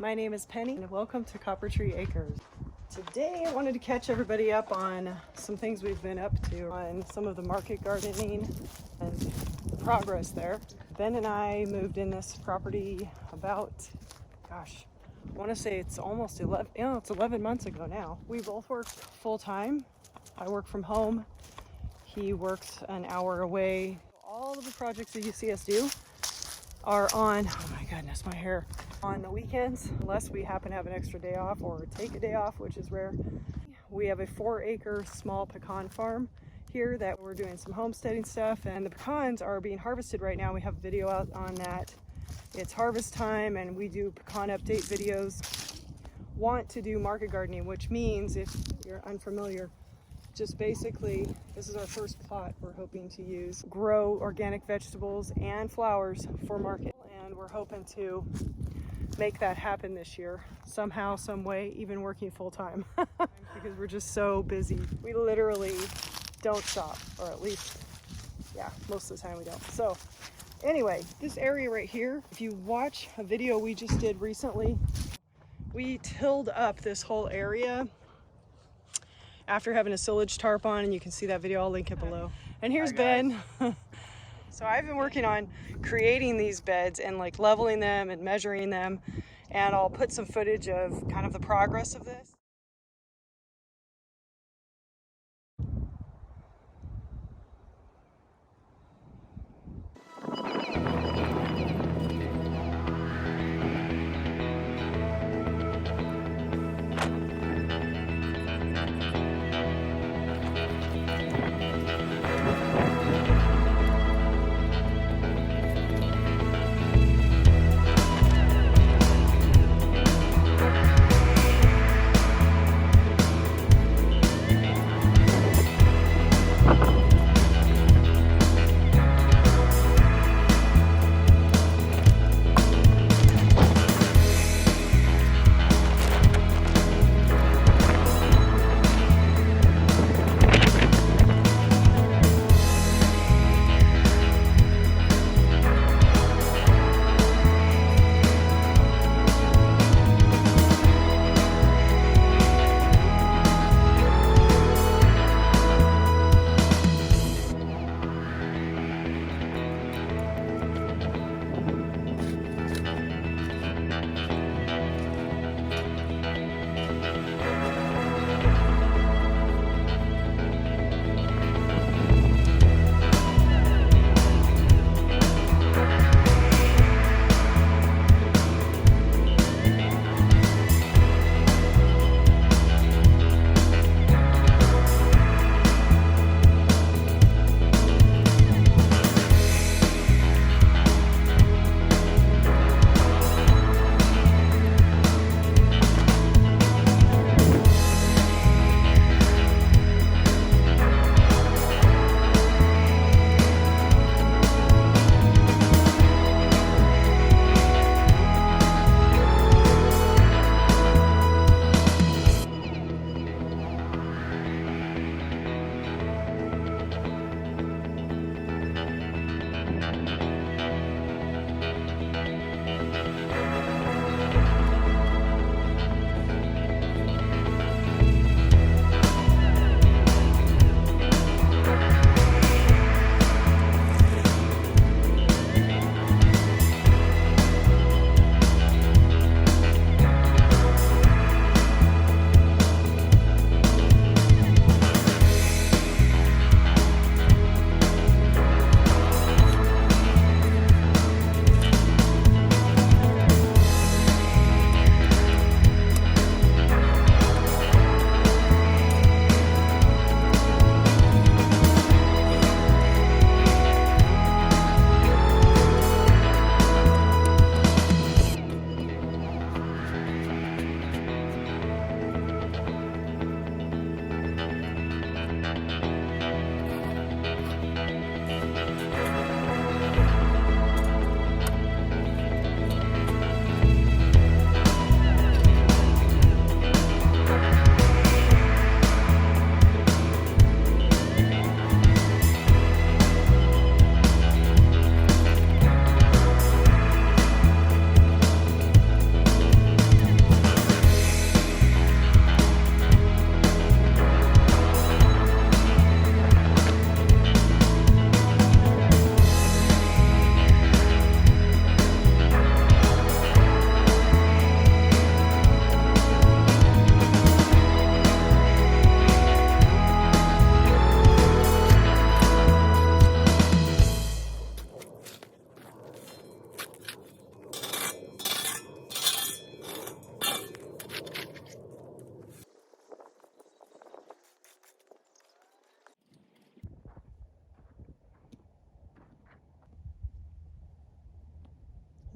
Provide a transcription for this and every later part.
My name is Penny and welcome to Coppertree Acres. Today I wanted to catch everybody up on some things we've been up to on some of the market gardening and the progress there. Ben and I moved in this property about, I want to say it's almost 11 months ago now. We both work full time. I work from home. He works an hour away. All of the projects that you see us do are on, oh my goodness, my hair, on the weekends, unless we happen to have an extra day off or take a day off, which is rare. We have a 4-acre small pecan farm here that we're doing some homesteading stuff, and the pecans are being harvested right now. We have a video out on that. It's harvest time and we do pecan update videos. Want to do market gardening, which means, if you're unfamiliar, just basically, this is our first plot we're hoping to use. Grow organic vegetables and flowers for market. And we're hoping to make that happen this year, somehow, some way, even working full time. Because we're just so busy. We literally don't stop, or at least, yeah, most of the time we don't. So anyway, this area right here, if you watch a video we just did recently, we tilled up this whole area after having a silage tarp on, and you can see that video, I'll link it below. And here's Ben. So I've been working on creating these beds and like leveling them and measuring them, and I'll put some footage of kind of the progress of this.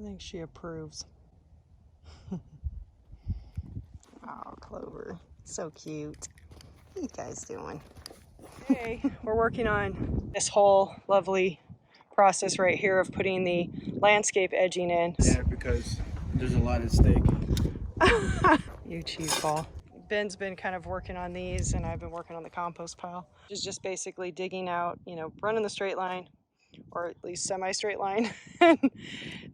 think she approves. Oh, Clover, so cute. What are you guys doing? Today, we're working on this whole lovely process right here of putting the landscape edging in. Yeah, because there's a lot at stake. You cheese ball. Ben's been kind of working on these, and I've been working on the compost pile. Which is just basically digging out, you know, running the straight line, or at least semi-straight line, and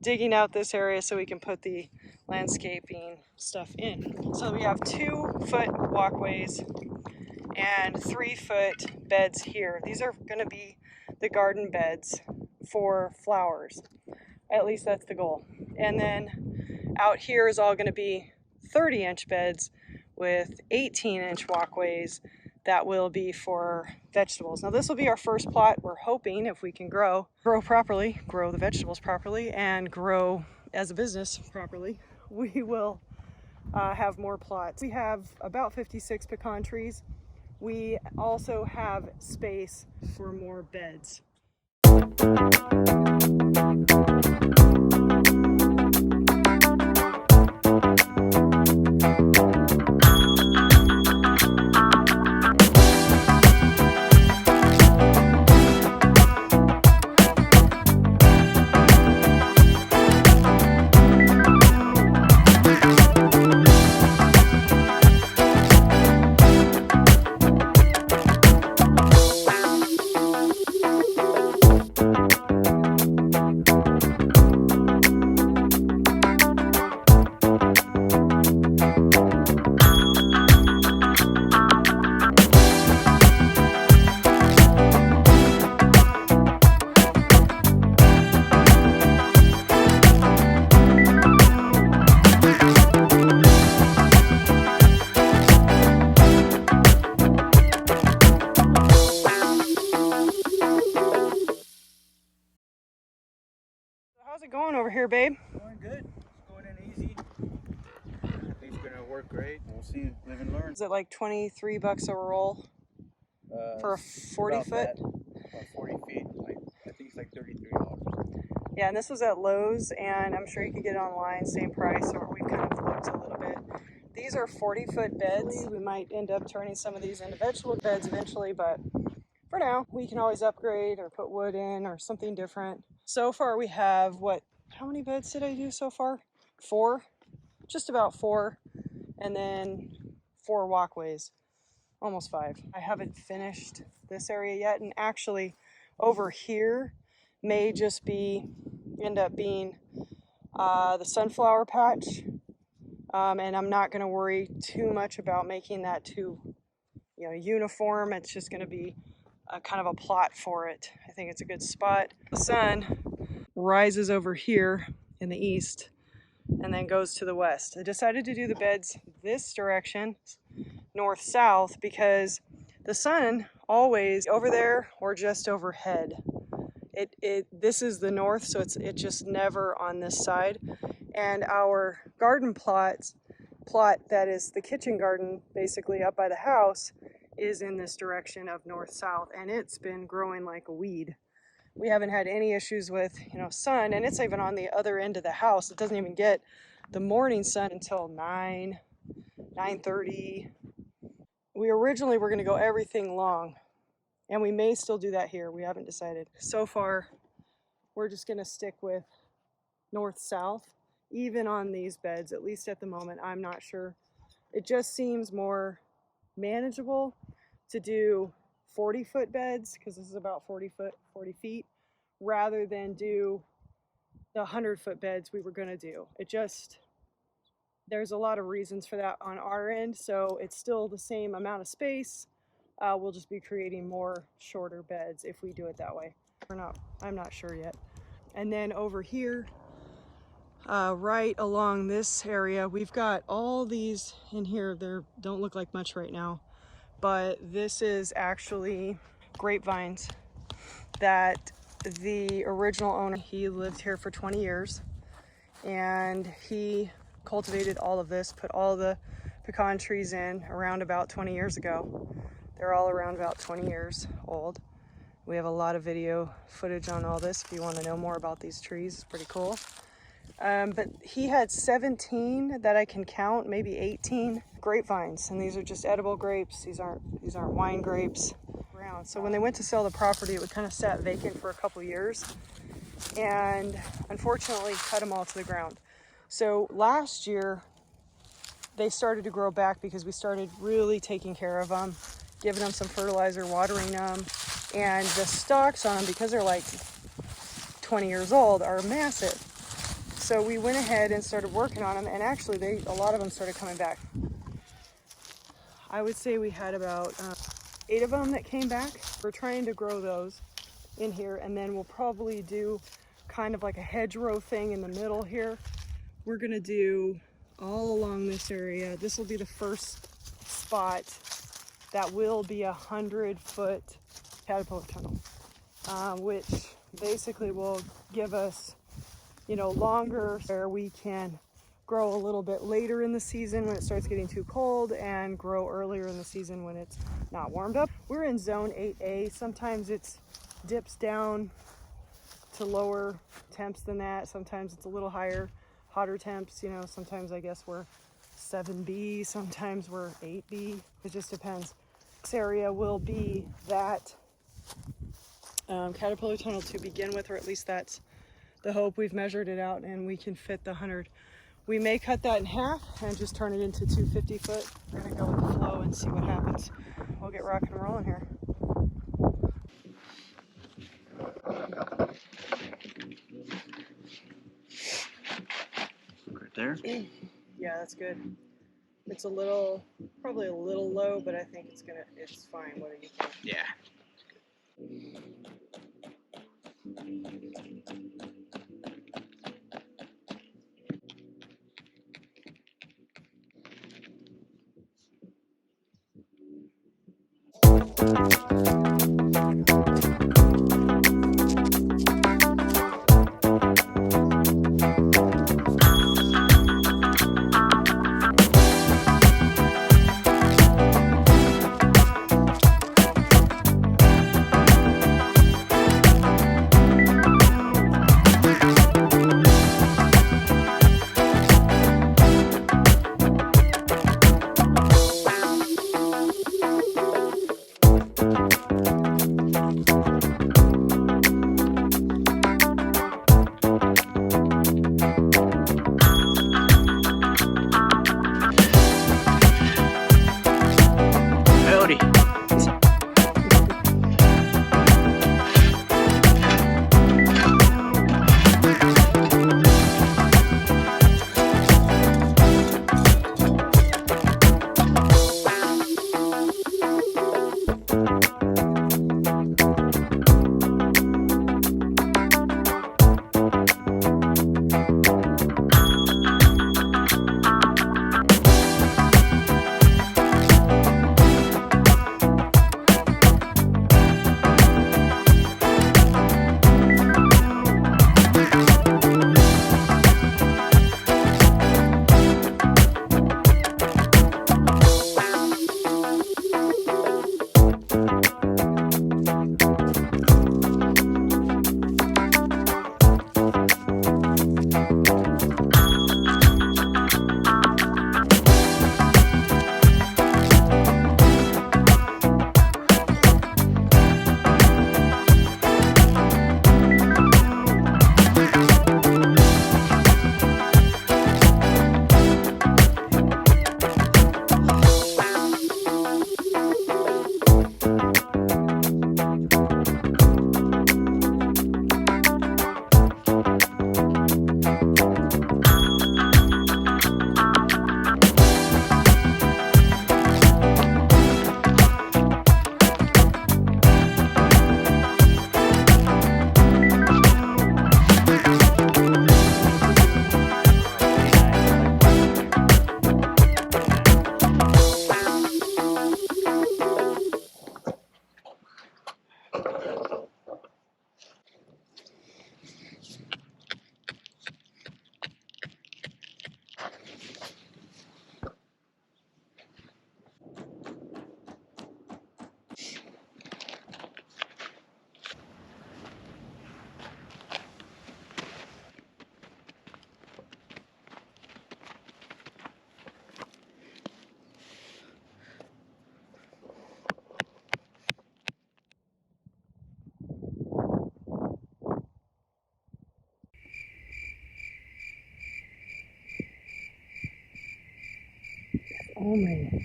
digging out this area so we can put the landscaping stuff in. So we have 2-foot walkways and 3-foot beds here. These are going to be the garden beds for flowers. At least that's the goal. And then out here is all going to be 30-inch beds with 18-inch walkways that will be for vegetables. Now this will be our first plot. We're hoping, if we can grow properly, grow the vegetables properly, and grow as a business properly, we will have more plots. We have about 56 pecan trees. We also have space for more beds. How's it going over here, babe? Going good. It's going in easy. I think it's gonna work great. We'll see. Live and learn. Is it like 23 bucks a roll for a 40 foot? About 40 feet. I think it's like $33. Yeah, and this was at Lowe's, and I'm sure you could get it online, same price, or we've kind of looked a little bit. These are 40-foot beds. We might end up turning some of these into vegetable beds eventually, but for now, we can always upgrade or put wood in or something different. So far we have, how many beds did I do so far? 4, just about 4, and then 4 walkways, almost 5. I haven't finished this area yet, and actually over here may just end up being the sunflower patch, and I'm not going to worry too much about making that too, uniform. It's just going to be kind of a plot for it. I think it's a good spot. The sun rises over here in the east and then goes to the west. I decided to do the beds this direction, north-south, because the sun always over there or just overhead. This is the north, so it's just never on this side. And our garden plot that is the kitchen garden, basically up by the house, is in this direction of north-south, and it's been growing like a weed. We haven't had any issues with, sun, and it's even on the other end of the house. It doesn't even get the morning sun until 9:30. We originally were going to go everything long, and we may still do that here. We haven't decided. So far, we're just going to stick with north-south, even on these beds, at least at the moment. I'm not sure. It just seems more manageable to do 40-foot beds, because this is about 40 feet, rather than do the 100-foot beds we were going to do. There's a lot of reasons for that on our end, so it's still the same amount of space. We'll just be creating more shorter beds if we do it that way. I'm not sure yet. And then over here, right along this area, we've got all these in here. They don't look like much right now, but this is actually grapevines that the original owner, he lived here for 20 years, and he cultivated all of this, put all the pecan trees in around about 20 years ago. They're all around about 20 years old. We have a lot of video footage on all this if you want to know more about these trees. It's pretty cool. But he had 17 that I can count, maybe 18 grapevines, and these are just edible grapes. These aren't wine grapes. So when they went to sell the property, it would kind of sat vacant for a couple years, and unfortunately cut them all to the ground. So last year they started to grow back because we started really taking care of them, giving them some fertilizer, watering them, and the stalks on them, because they're like 20 years old, are massive. So we went ahead and started working on them, and actually a lot of them started coming back. I would say we had about 8 of them that came back. We're trying to grow those in here, and then we'll probably do kind of like a hedgerow thing in the middle here. We're gonna do all along this area. This will be the first spot that will be 100-foot caterpillar tunnel, which basically will give us, you know, longer where we can grow a little bit later in the season when it starts getting too cold, and grow earlier in the season when it's not warmed up. We're in zone 8A. Sometimes it dips down to lower temps than that. Sometimes it's a little higher, hotter temps. You know, sometimes I guess we're 7B, sometimes we're 8B. It just depends. This area will be that caterpillar tunnel to begin with, or at least that's the hope. We've measured it out and we can fit the 100. We may cut that in half and just turn it into 250 foot. We're gonna go with the flow and see what happens. We'll get rocking and rolling here. Right there. Yeah, that's good. It's probably a little low, but I think it's fine. What do you think? Yeah. Oh man,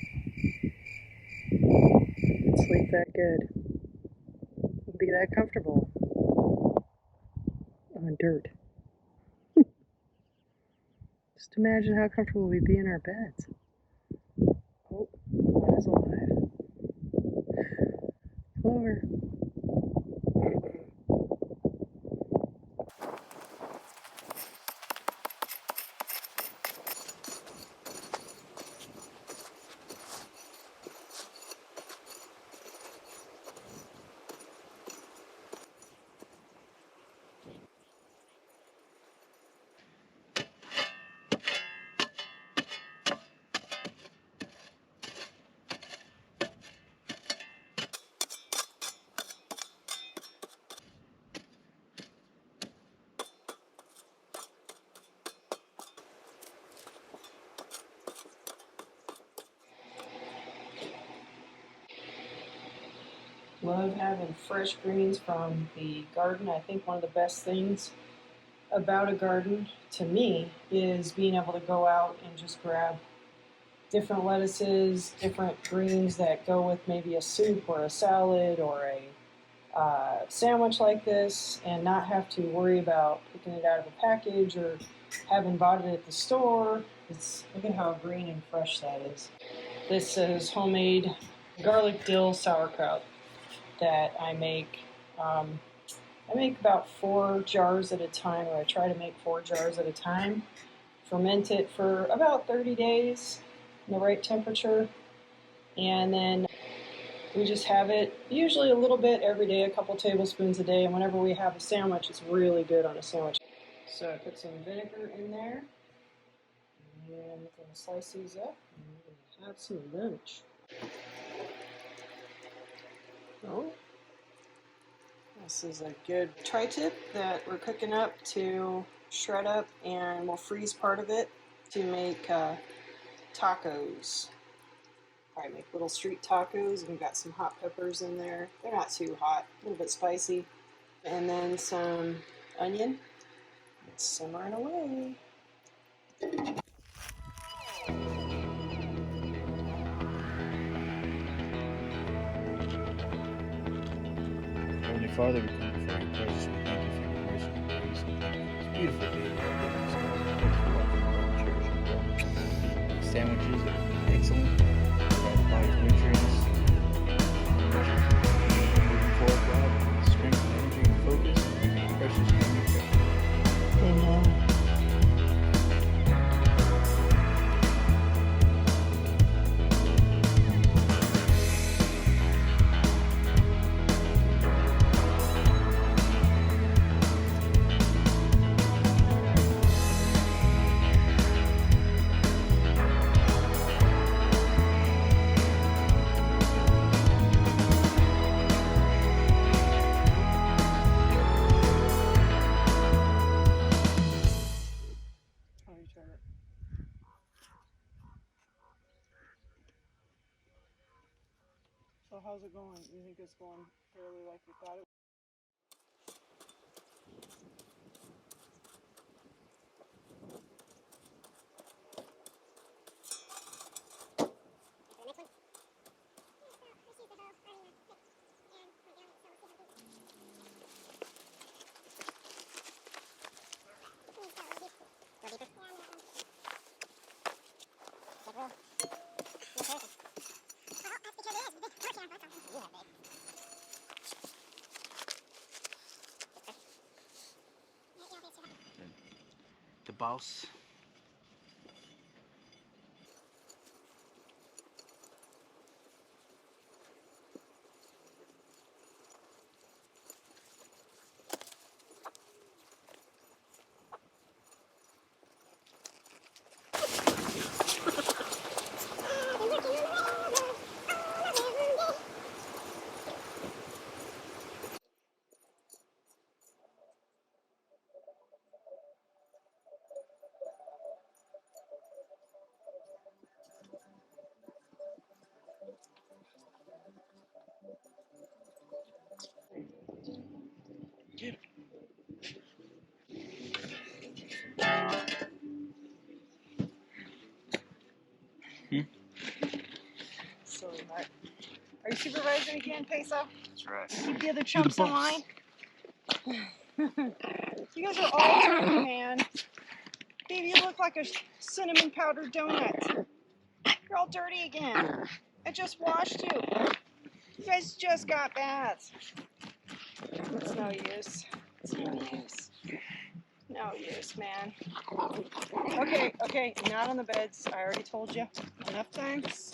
sleep that good, be that comfortable on dirt. Just imagine how comfortable we'd be in our beds. Oh, one is alive. Clover. Love having fresh greens from the garden. I think one of the best things about a garden to me is being able to go out and just grab different lettuces, different greens that go with maybe a soup or a salad or a sandwich like this, and not have to worry about picking it out of a package or having bought it at the store. Look at how green and fresh that is. This is homemade garlic dill sauerkraut that I make. I make about 4 jars at a time, or I try to make 4 jars at a time. Ferment it for about 30 days in the right temperature, and then we just have it usually a little bit every day, a couple tablespoons a day, and whenever we have a sandwich, it's really good on a sandwich. So I put some vinegar in there, and I'm going to slice these up, and we're going to have some lunch. Oh, this is a good tri-tip that we're cooking up to shred up, and we'll freeze part of it to make tacos. Probably make little street tacos, and we've got some hot peppers in there. They're not too hot, a little bit spicy. And then some onion. It's simmering away. Heavenly Father, we come before your presence. We thank you for your grace and grace. It's beautiful day. Sandwiches are excellent. Provide the body's nutrients. Moving forward, God, strength, energy, and focus. Precious name we pray. Amen. So how's it going? You think it's going fairly like you thought it would? The boss. again, Peso. That's right. Keep the other chumps in line. You guys are all dirty, man. Baby, you look like a cinnamon powdered donut. You're all dirty again. I just washed you. You guys just got baths. It's no use. It's no use. No use, man. Okay, not on the beds. I already told you enough times.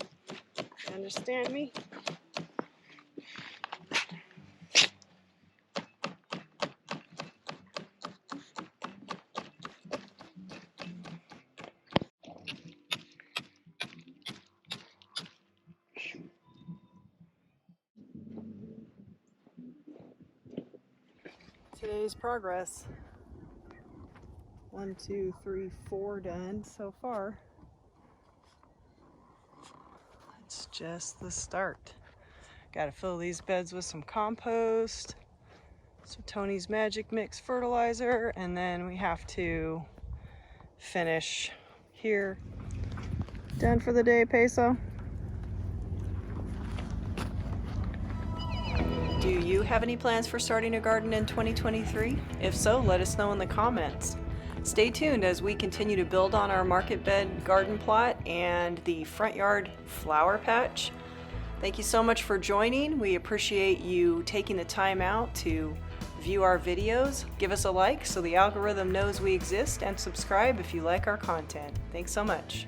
You understand me? Today's progress. 1, 2, 3, 4 done so far. It's just the start. Got to fill these beds with some compost, some Tony's Magic Mix fertilizer, and then we have to finish here. Done for the day, Peso? Do you have any plans for starting a garden in 2023? If so, let us know in the comments. Stay tuned as we continue to build on our market bed garden plot and the front yard flower patch. Thank you so much for joining. We appreciate you taking the time out to view our videos. Give us a like so the algorithm knows we exist, and subscribe if you like our content. Thanks so much.